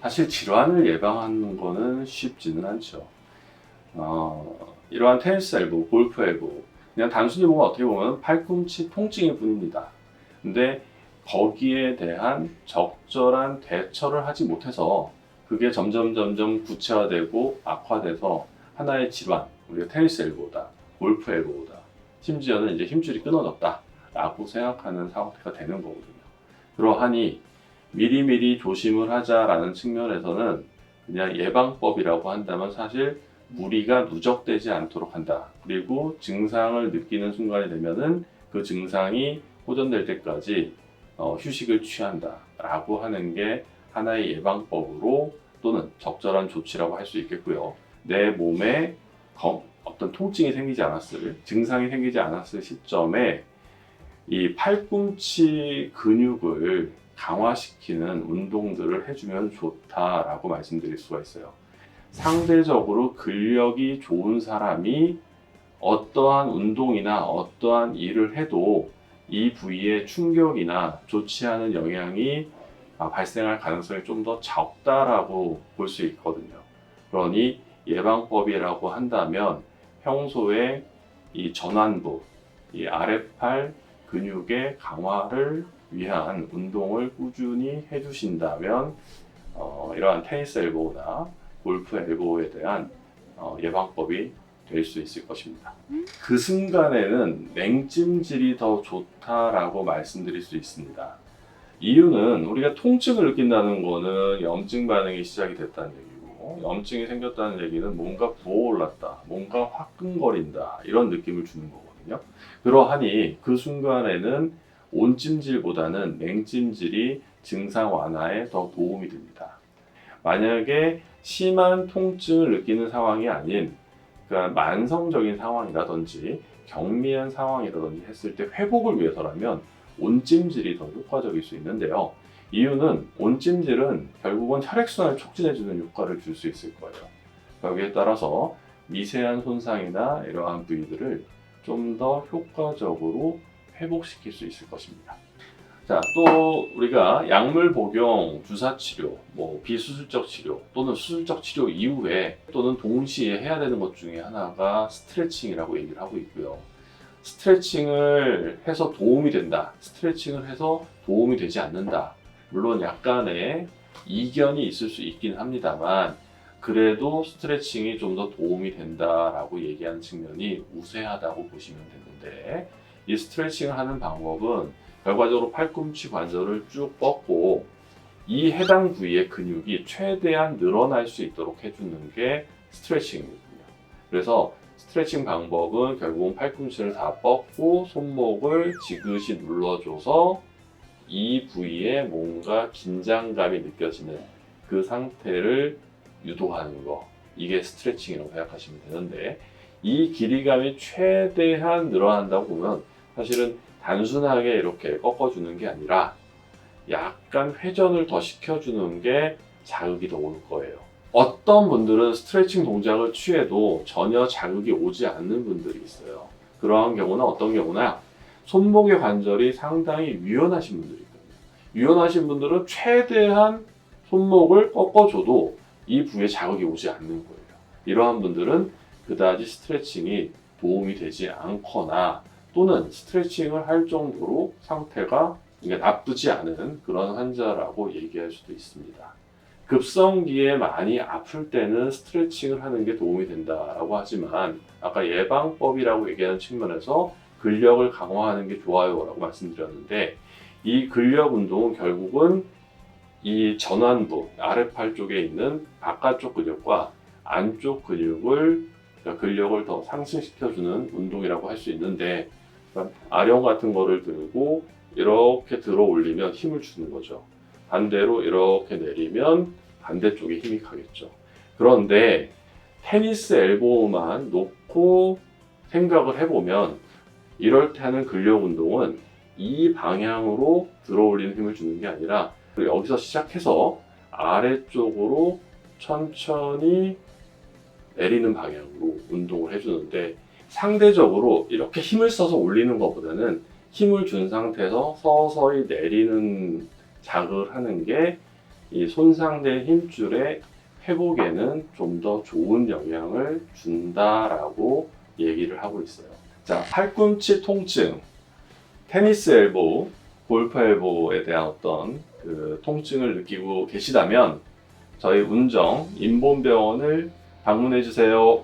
사실 질환을 예방하는 거는 쉽지는 않죠. 이러한 테니스 엘보, 골프 엘보, 그냥 단순히 보면 어떻게 보면 팔꿈치 통증일 뿐입니다. 근데 거기에 대한 적절한 대처를 하지 못해서 그게 점점 구체화되고 악화돼서 하나의 질환, 우리가 테니스 엘보다, 골프 엘보다, 심지어는 이제 힘줄이 끊어졌다 라고 생각하는 상태가 되는 거거든요. 그러하니 미리미리 조심을 하자라는 측면에서는 그냥 예방법이라고 한다면 사실 무리가 누적되지 않도록 한다. 그리고 증상을 느끼는 순간이 되면은 그 증상이 호전될 때까지 휴식을 취한다 라고 하는 게 하나의 예방법으로 또는 적절한 조치라고 할 수 있겠고요. 내 몸에 어떤 통증이 생기지 않았을, 증상이 생기지 않았을 시점에 이 팔꿈치 근육을 강화시키는 운동들을 해주면 좋다라고 말씀드릴 수가 있어요. 상대적으로 근력이 좋은 사람이 어떠한 운동이나 어떠한 일을 해도 이 부위에 충격이나 좋지 않은 영향이 발생할 가능성이 좀 더 적다라고 볼 수 있거든요. 그러니 예방법이라고 한다면 평소에 이 전완부, 이 아랫팔 근육의 강화를 위한 운동을 꾸준히 해주신다면 이러한 테니스 엘보나 골프 엘보에 대한 예방법이 될 수 있을 것입니다. 그 순간에는 냉찜질이 더 좋다라고 말씀드릴 수 있습니다. 이유는 우리가 통증을 느낀다는 거는 염증 반응이 시작이 됐다는 얘기고, 염증이 생겼다는 얘기는 뭔가 부어올랐다, 뭔가 화끈거린다 이런 느낌을 주는 거거든요. 그러하니 그 순간에는 온찜질보다는 냉찜질이 증상 완화에 더 도움이 됩니다. 만약에 심한 통증을 느끼는 상황이 아닌, 그러니까 만성적인 상황이라든지 경미한 상황이라든지 했을 때 회복을 위해서라면 온찜질이 더 효과적일 수 있는데요. 이유는 온찜질은 결국은 혈액순환을 촉진해주는 효과를 줄 수 있을 거예요. 여기에 따라서 미세한 손상이나 이러한 부위들을 좀 더 효과적으로 회복시킬 수 있을 것입니다. 자, 또 우리가 약물 복용, 주사 치료, 비수술적 치료 또는 수술적 치료 이후에 또는 동시에 해야 되는 것 중에 하나가 스트레칭이라고 얘기를 하고 있고요. 스트레칭을 해서 도움이 된다, 스트레칭을 해서 도움이 되지 않는다. 물론 약간의 이견이 있을 수 있긴 합니다만 그래도 스트레칭이 좀 더 도움이 된다라고 얘기하는 측면이 우세하다고 보시면 되는데, 이 스트레칭을 하는 방법은 결과적으로 팔꿈치 관절을 쭉 뻗고 이 해당 부위의 근육이 최대한 늘어날 수 있도록 해주는 게 스트레칭이거든요. 그래서 스트레칭 방법은 결국은 팔꿈치를 다 뻗고 손목을 지그시 눌러줘서 이 부위에 뭔가 긴장감이 느껴지는 그 상태를 유도하는 거, 이게 스트레칭이라고 생각하시면 되는데, 이 길이감이 최대한 늘어난다고 보면 사실은 단순하게 이렇게 꺾어주는 게 아니라 약간 회전을 더 시켜주는 게 자극이 더 올 거예요. 어떤 분들은 스트레칭 동작을 취해도 전혀 자극이 오지 않는 분들이 있어요. 그러한 경우는 어떤 경우나 손목의 관절이 상당히 유연하신 분들이 있거든요. 유연하신 분들은 최대한 손목을 꺾어줘도 이 부위에 자극이 오지 않는 거예요. 이러한 분들은 그다지 스트레칭이 도움이 되지 않거나 또는 스트레칭을 할 정도로 상태가 나쁘지 않은 그런 환자라고 얘기할 수도 있습니다. 급성기에 많이 아플 때는 스트레칭을 하는 게 도움이 된다라고 하지만 아까 예방법이라고 얘기하는 측면에서 근력을 강화하는 게 좋아요 라고 말씀드렸는데, 이 근력 운동은 결국은 이 전완부, 아랫팔 쪽에 있는 바깥쪽 근육과 안쪽 근력을 더 상승시켜주는 운동이라고 할 수 있는데, 아령 같은 거를 들고 이렇게 들어 올리면 힘을 주는 거죠. 반대로 이렇게 내리면 반대쪽에 힘이 가겠죠. 그런데 테니스 엘보만 놓고 생각을 해보면 이럴 때 하는 근력 운동은 이 방향으로 들어 올리는 힘을 주는 게 아니라 여기서 시작해서 아래쪽으로 천천히 내리는 방향으로 운동을 해주는데, 상대적으로 이렇게 힘을 써서 올리는 것보다는 힘을 준 상태에서 서서히 내리는 자극을 하는 게 이 손상된 힘줄의 회복에는 좀 더 좋은 영향을 준다라고 얘기를 하고 있어요. 자, 팔꿈치 통증, 테니스 엘보, 골프 엘보에 대한 어떤 그 통증을 느끼고 계시다면 저희 운정 인본병원을 방문해 주세요.